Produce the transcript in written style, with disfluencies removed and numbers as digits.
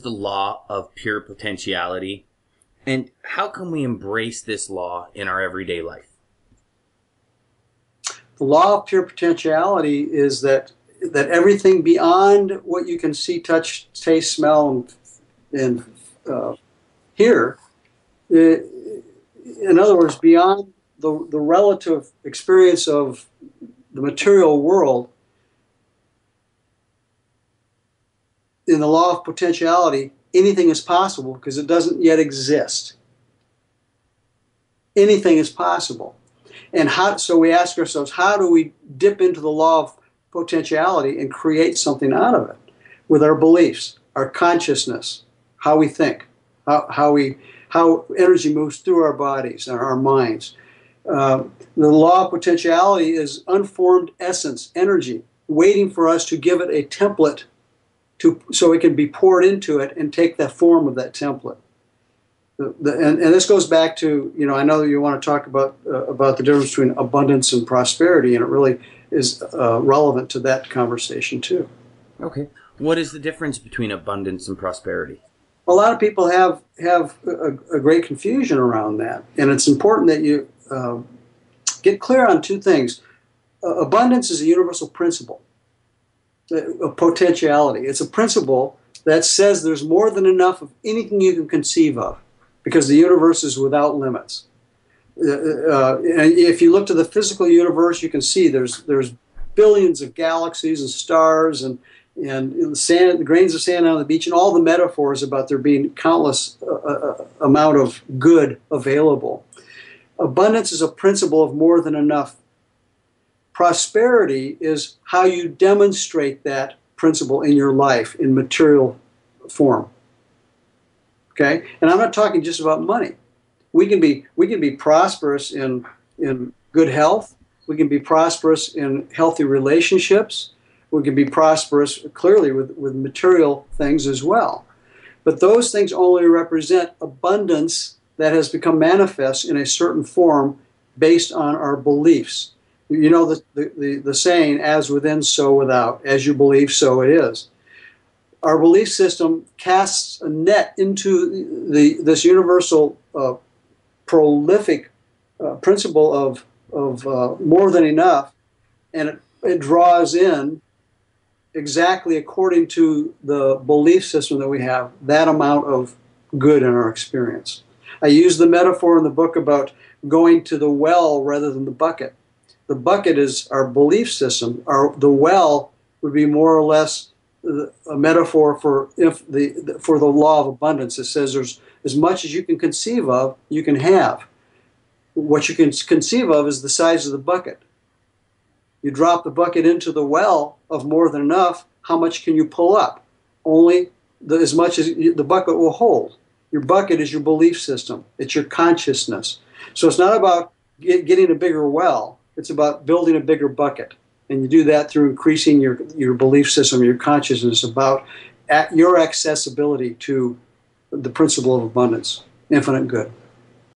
is the law of pure potentiality, and how can we embrace this law in our everyday life? The law of pure potentiality is that everything beyond what you can see, touch, taste, smell, and hear, in other words, beyond the relative experience of the material world, in the law of potentiality, anything is possible because it doesn't yet exist. Anything is possible. And so we ask ourselves, how do we dip into the law of potentiality and create something out of it? With our beliefs, our consciousness, how we think, how energy moves through our bodies and our minds. The law of potentiality is unformed essence, energy, waiting for us to give it a template so it can be poured into it and take the form of that template. And this goes back to, I know that you want to talk about the difference between abundance and prosperity, and it really is relevant to that conversation too. Okay. What is the difference between abundance and prosperity? A lot of people have a great confusion around that, and it's important that you get clear on two things. Abundance is a universal principle, a potentiality. It's a principle that says there's more than enough of anything you can conceive of, because the universe is without limits. If you look to the physical universe, you can see there's billions of galaxies and stars and the grains of sand on the beach, and all the metaphors about there being countless amount of good available. Abundance is a principle of more than enough. Prosperity is how you demonstrate that principle in your life in material form. Okay, and I'm not talking just about money. We can be prosperous in good health. We can be prosperous in healthy relationships. We can be prosperous clearly with material things as well. But those things only represent abundance that has become manifest in a certain form based on our beliefs. You know the saying, as within, so without. As you believe, so it is. Our belief system casts a net into this universal prolific principle of more than enough, and it draws in exactly according to the belief system that we have, that amount of good in our experience. I use the metaphor in the book about going to the well rather than the bucket. The bucket is our belief system. The well would be more or less a metaphor for the law of abundance. It says there's as much as you can conceive of, you can have. What you can conceive of is the size of the bucket. You drop the bucket into the well of more than enough, how much can you pull up? Only as much as the bucket will hold. Your bucket is your belief system. It's your consciousness. So it's not about getting a bigger well. It's about building a bigger bucket. And you do that through increasing your belief system, your consciousness about your accessibility to the principle of abundance, infinite good.